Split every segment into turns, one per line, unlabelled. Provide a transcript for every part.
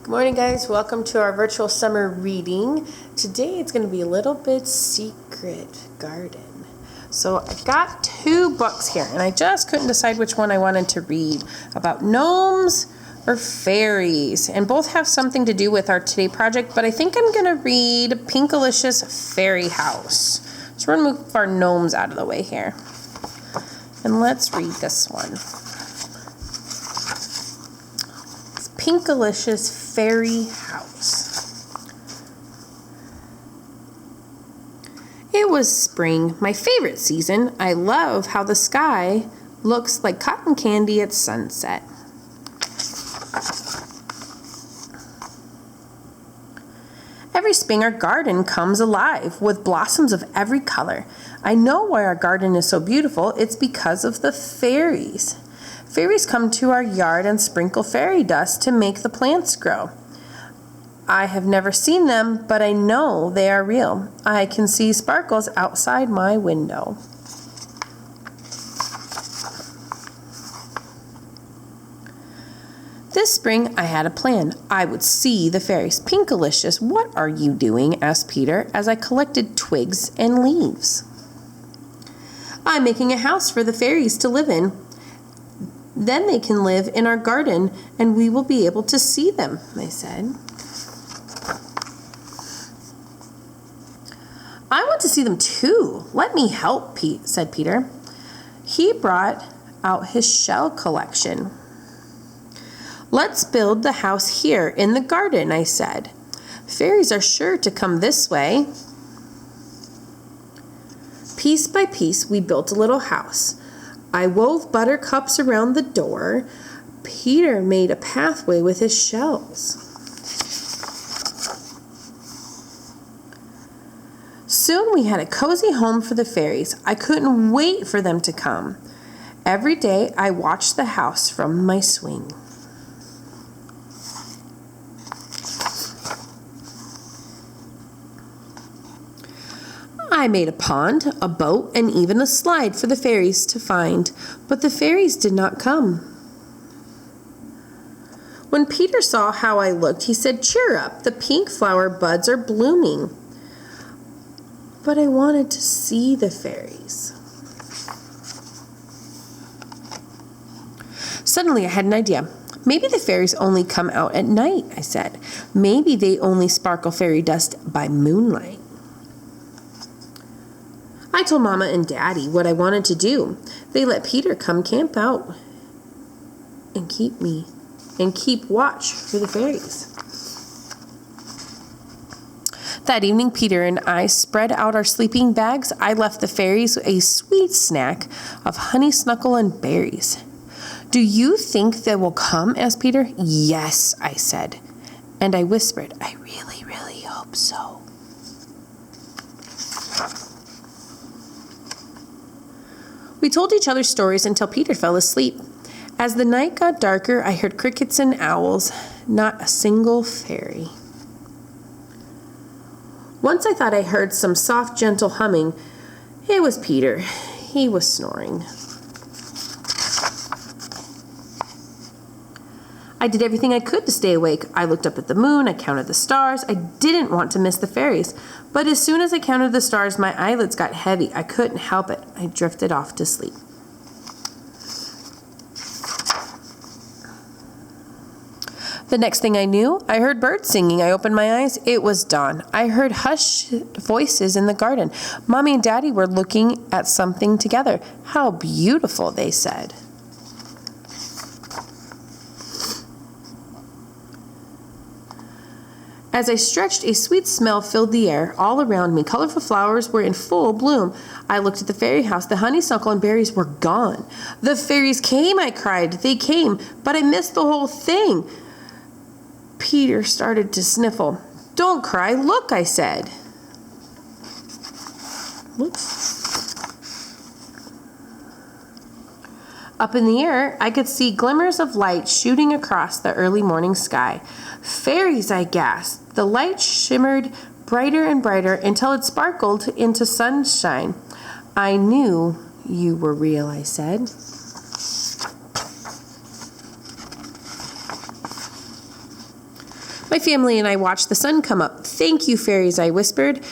Good morning, guys. Welcome to our virtual summer reading. Today it's going to be a little bit secret garden. So I got two books here and I just couldn't decide which one I wanted to read, about gnomes or fairies. And both have something to do with our today project, but I think I'm going to read Pinkalicious Fairy House. So we're going to move our gnomes out of the way here. And let's read this one. Pinkalicious Fairy House. It was spring, my favorite season. I love how the sky looks like cotton candy at sunset. Every spring our garden comes alive with blossoms of every color. I know why our garden is so beautiful. It's because of the fairies. Fairies come to our yard and sprinkle fairy dust to make the plants grow. I have never seen them, but I know they are real. I can see sparkles outside my window. This spring, I had a plan. I would see the fairies. Pinkalicious, what are you doing? Asked Peter as I collected twigs and leaves. I'm making a house for the fairies to live in. Then they can live in our garden and we will be able to see them, I said. I want to see them too. Let me help, said Peter. He brought out his shell collection. Let's build the house here in the garden, I said. Fairies are sure to come this way. Piece by piece, we built a little house. I wove buttercups around the door. Peter made a pathway with his shells. Soon we had a cozy home for the fairies. I couldn't wait for them to come. Every day I watched the house from my swing. I made a pond, a boat, and even a slide for the fairies to find, but the fairies did not come. When Peter saw how I looked, he said, "Cheer up, the pink flower buds are blooming." But I wanted to see the fairies. Suddenly I had an idea. Maybe the fairies only come out at night, I said. Maybe they only sparkle fairy dust by moonlight. I told Mama and Daddy what I wanted to do. They let Peter come camp out and keep watch for the fairies. That evening, Peter and I spread out our sleeping bags. I left the fairies a sweet snack of honeysuckle and berries. Do you think they will come? Asked Peter. Yes, I said. And I whispered, I really, really hope so. We told each other stories until Peter fell asleep. As the night got darker, I heard crickets and owls, not a single fairy. Once I thought I heard some soft, gentle humming. It was Peter. He was snoring. I did everything I could to stay awake. I looked up at the moon. I counted the stars. I didn't want to miss the fairies. But as soon as I counted the stars, my eyelids got heavy. I couldn't help it. I drifted off to sleep. The next thing I knew, I heard birds singing. I opened my eyes. It was dawn. I heard hushed voices in the garden. Mommy and Daddy were looking at something together. How beautiful, they said. As I stretched, a sweet smell filled the air all around me. Colorful flowers were in full bloom. I looked at the fairy house. The honeysuckle and berries were gone. The fairies came, I cried. They came, but I missed the whole thing. Peter started to sniffle. Don't cry. Look, I said. Whoops. Up in the air, I could see glimmers of light shooting across the early morning sky. Fairies, I gasped. The light shimmered brighter and brighter until it sparkled into sunshine. I knew you were real, I said. My family and I watched the sun come up. Thank you, fairies, I whispered.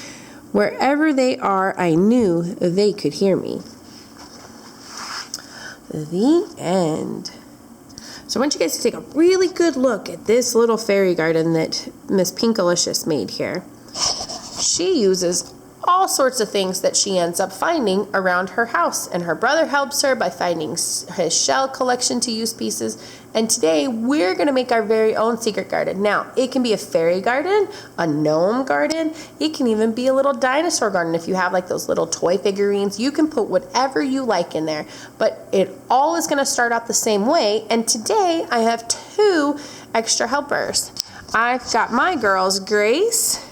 Wherever they are, I knew they could hear me. The end. So I want you guys to take a really good look at this little fairy garden that Miss Pinkalicious made here. She uses all sorts of things that she ends up finding around her house, and her brother helps her by finding his shell collection to use pieces. And today we're going to make our very own secret garden. Now, it can be a fairy garden, a gnome garden, it can even be a little dinosaur garden. If you have like those little toy figurines, you can put whatever you like in there, but it all is going to start out the same way. And today I have 2 extra helpers. I've got my girls, Grace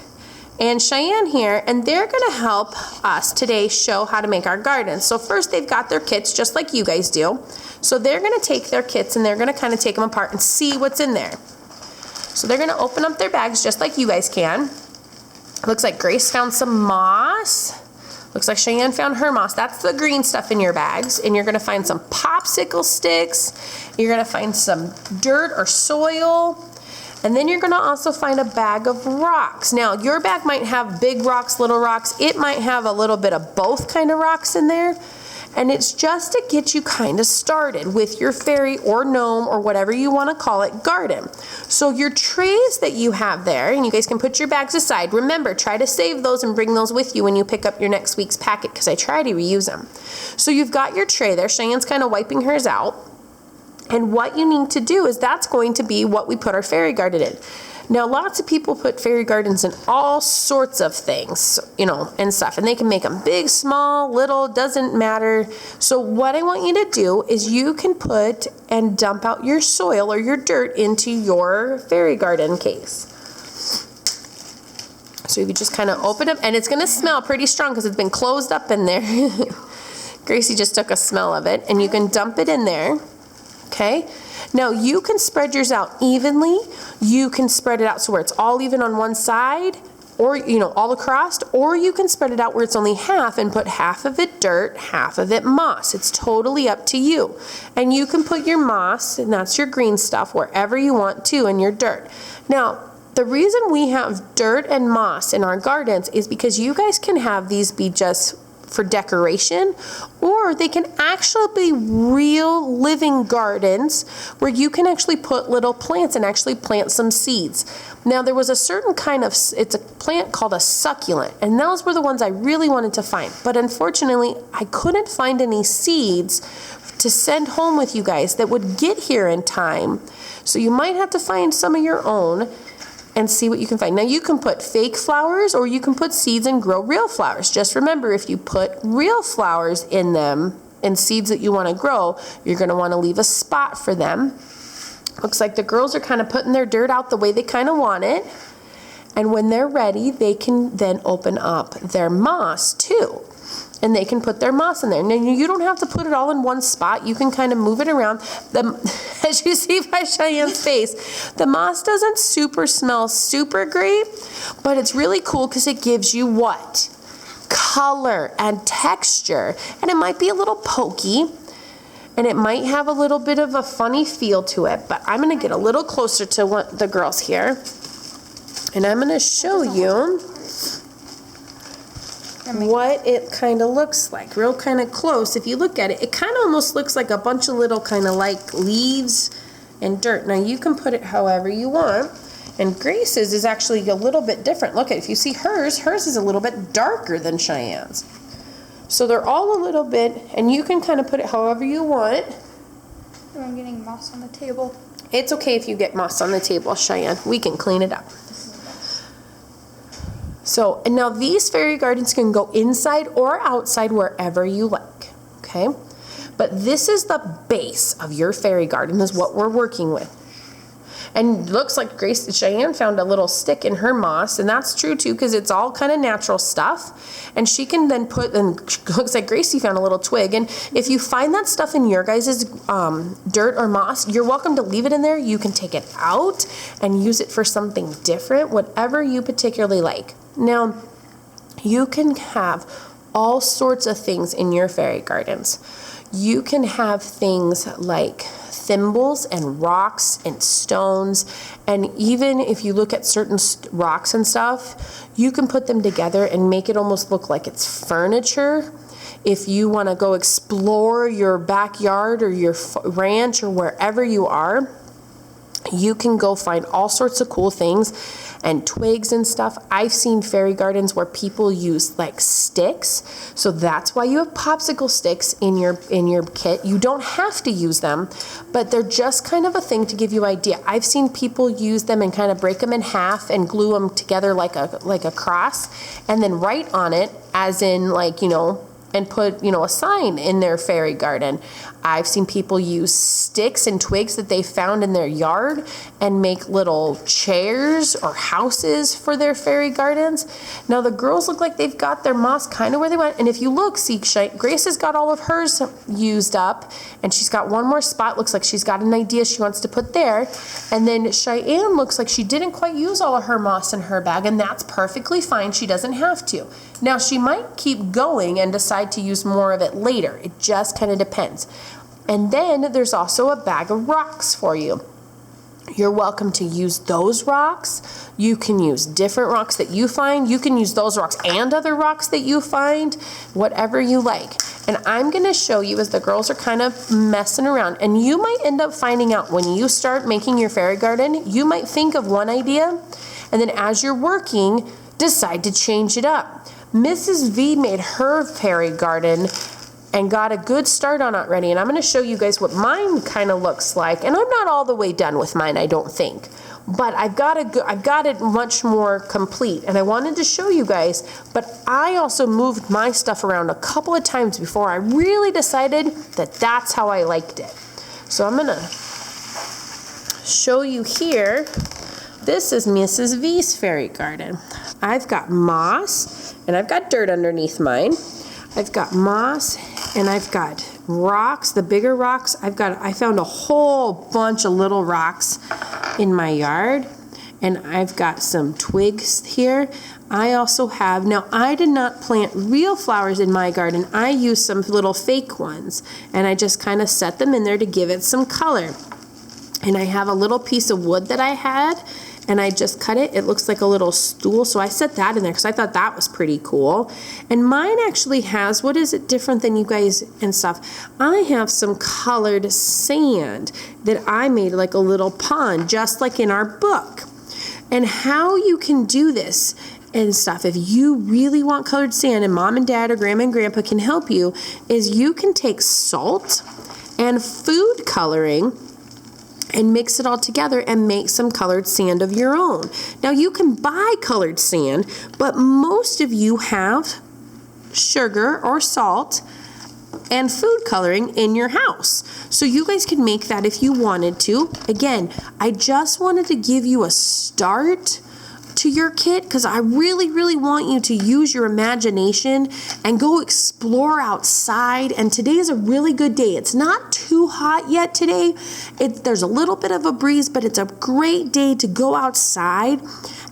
and Cheyenne here, and they're gonna help us today show how to make our garden. So first, they've got their kits just like you guys do. So they're gonna take their kits and they're gonna kind of take them apart and see what's in there. So they're gonna open up their bags just like you guys can. Looks like Grace found some moss. Looks like Cheyenne found her moss. That's the green stuff in your bags. And you're gonna find some popsicle sticks. You're gonna find some dirt or soil. And then you're gonna also find a bag of rocks. Now, your bag might have big rocks, little rocks. It might have a little bit of both kind of rocks in there. And it's just to get you kind of started with your fairy or gnome or whatever you wanna call it garden. So your trays that you have there, and you guys can put your bags aside. Remember, try to save those and bring those with you when you pick up your next week's packet, because I try to reuse them. So you've got your tray there. Cheyenne's kind of wiping hers out. And what you need to do is that's going to be what we put our fairy garden in. Now, lots of people put fairy gardens in all sorts of things, you know, and stuff. And they can make them big, small, little, doesn't matter. So what I want you to do is you can put and dump out your soil or your dirt into your fairy garden case. So you just kind of open it, and it's going to smell pretty strong because it's been closed up in there. Gracie just took a smell of it, and you can dump it in there. Okay, now you can spread yours out evenly. You can spread it out so where it's all even on one side, or, you know, all across, or you can spread it out where it's only half and put half of it dirt, half of it moss. It's totally up to you. And you can put your moss, and that's your green stuff, wherever you want to, in your dirt. Now, the reason we have dirt and moss in our gardens is because you guys can have these be just for decoration, or they can actually be real living gardens where you can actually put little plants and actually plant some seeds. Now, there was a certain kind of, it's a plant called a succulent, and those were the ones I really wanted to find. But unfortunately, I couldn't find any seeds to send home with you guys that would get here in time. So you might have to find some of your own and see what you can find. Now, you can put fake flowers or you can put seeds and grow real flowers. Just remember, if you put real flowers in them and seeds that you want to grow, you're going to want to leave a spot for them. Looks like the girls are kind of putting their dirt out the way they kind of want it. And when they're ready, they can then open up their moss too. And they can put their moss in there. Now, you don't have to put it all in one spot. You can kind of move it around. As you see by Cheyenne's face, the moss doesn't smell super great, but it's really cool because it gives you what? Color and texture. And it might be a little pokey, and it might have a little bit of a funny feel to it, but I'm going to get a little closer to the girls here, and I'm going to show you what it kind of looks like, real kind of close. If you look at it, it kind of almost looks like a bunch of little kind of like leaves and dirt. Now, you can put it however you want, and Grace's is actually a little bit different. Look at it. If you see hers is a little bit darker than Cheyenne's. So they're all a little bit, and you can kind of put it however you want.
I'm getting moss on the table.
It's okay if you get moss on the table, Cheyenne. We can clean it up. So, and now these fairy gardens can go inside or outside, wherever you like, okay? But this is the base of your fairy garden, is what we're working with. And looks like Cheyenne found a little stick in her moss, and that's true too, because it's all kind of natural stuff. And she can then put, and looks like Gracie found a little twig. And if you find that stuff in your guys' dirt or moss, you're welcome to leave it in there. You can take it out and use it for something different, whatever you particularly like. Now, you can have all sorts of things in your fairy gardens. You can have things like thimbles and rocks and stones, and even if you look at certain rocks and stuff, you can put them together and make it almost look like it's furniture. If you want to go explore your backyard or your ranch or wherever you are, you can go find all sorts of cool things and twigs and stuff. I've seen fairy gardens where people use like sticks. So that's why you have popsicle sticks in your kit. You don't have to use them, but they're just kind of a thing to give you idea. I've seen people use them and kind of break them in half and glue them together like a cross, and then write on it as in like, you know, and put, you know, a sign in their fairy garden. I've seen people use sticks and twigs that they found in their yard and make little chairs or houses for their fairy gardens. Now the girls look like they've got their moss kind of where they went, and if you look, see, Grace has got all of hers used up, and she's got one more spot, looks like she's got an idea she wants to put there, and then Cheyenne looks like she didn't quite use all of her moss in her bag, and that's perfectly fine, she doesn't have to. Now she might keep going and decide to use more of it later, it just kind of depends. And then there's also a bag of rocks for you. You're welcome to use those rocks. You can use different rocks that you find. You can use those rocks and other rocks that you find, whatever you like. And I'm going to show you as the girls are kind of messing around. And you might end up finding out when you start making your fairy garden, you might think of one idea, and then as you're working, decide to change it up. Mrs. V made her fairy garden and got a good start on it already, and I'm going to show you guys what mine kind of looks like. And I'm not all the way done with mine, I don't think, but I've got it much more complete, and I wanted to show you guys. But I also moved my stuff around a couple of times before I really decided that that's how I liked it. So I'm going to show you here. This is Mrs. V's fairy garden. I've got moss and I've got dirt underneath mine. I've got moss and I've got rocks, the bigger rocks. I found a whole bunch of little rocks in my yard, and I've got some twigs here. I also have, now I did not plant real flowers in my garden. I used some little fake ones, and I just kind of set them in there to give it some color. And I have a little piece of wood that I had, and I just cut it. It looks like a little stool, so I set that in there because I thought that was pretty cool. And mine actually has, what is it different than you guys and stuff? I have some colored sand that I made like a little pond, just like in our book. And how you can do this and stuff, if you really want colored sand, and mom and dad or grandma and grandpa can help you, is you can take salt and food coloring and mix it all together and make some colored sand of your own. Now you can buy colored sand, but most of you have sugar or salt and food coloring in your house. So you guys can make that if you wanted to. Again, I just wanted to give you a start to your kit because I really, really want you to use your imagination and go explore outside. And today is a really good day. It's not too hot yet today. There's a little bit of a breeze, but it's a great day to go outside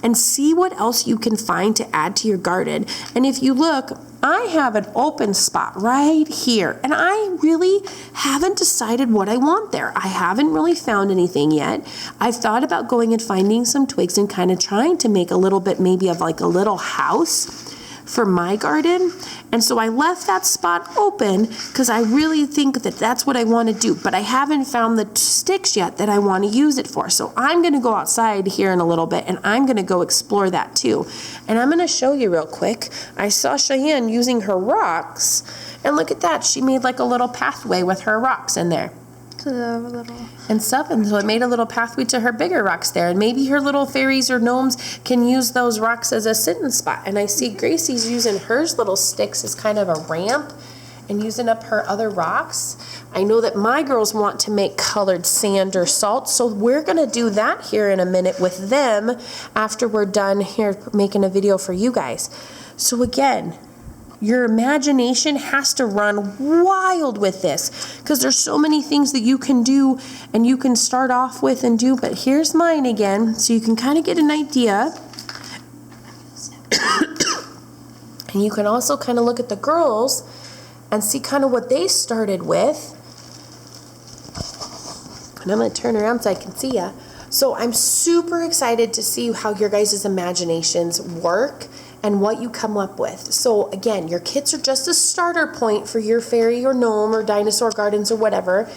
and see what else you can find to add to your garden. And if you look, I have an open spot right here, and I really haven't decided what I want there. I haven't really found anything yet. I've thought about going and finding some twigs and kind of trying to make a little bit maybe of like a little house for my garden. And so I left that spot open because I really think that that's what I want to do, but I haven't found the sticks yet that I want to use it for. So I'm going to go outside here in a little bit, and I'm going to go explore that too. And I'm going to show you real quick. I saw Cheyenne using her rocks, and look at that. She made like a little pathway with her rocks in there.
To the little
And stuff, and so it made a little pathway to her bigger rocks there, and maybe her little fairies or gnomes can use those rocks as a sitting spot. And I see Gracie's using hers little sticks as kind of a ramp and using up her other rocks. I know that my girls want to make colored sand or salt, so we're gonna do that here in a minute with them after we're done here making a video for you guys. So again, your imagination has to run wild with this because there's so many things that you can do and you can start off with and do. But here's mine again, so you can kind of get an idea. And you can also kind of look at the girls and see kind of what they started with. And I'm going to turn around so I can see ya. So I'm super excited to see how your guys' imaginations work and what you come up with. So again, your kits are just a starter point for your fairy or gnome or dinosaur gardens or whatever.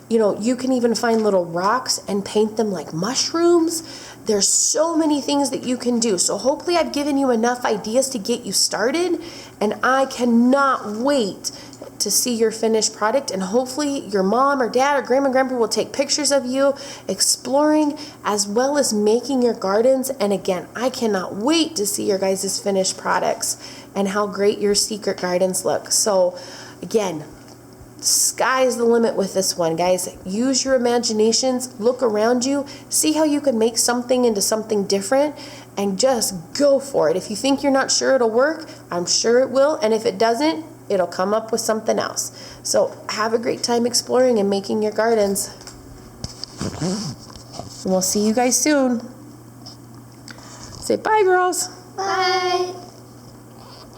You know, you can even find little rocks and paint them like mushrooms. There's so many things that you can do. So hopefully I've given you enough ideas to get you started, and I cannot wait to see your finished product, and hopefully your mom or dad or grandma and grandpa will take pictures of you exploring as well as making your gardens. And again, I cannot wait to see your guys' finished products and how great your secret gardens look. So again, sky's the limit with this one, guys. Use your imaginations, look around you, see how you can make something into something different, and just go for it. If you think you're not sure it'll work, I'm sure it will, and if it doesn't, it'll come up with something else. So have a great time exploring and making your gardens. And we'll see you guys soon. Say bye, girls.
Bye.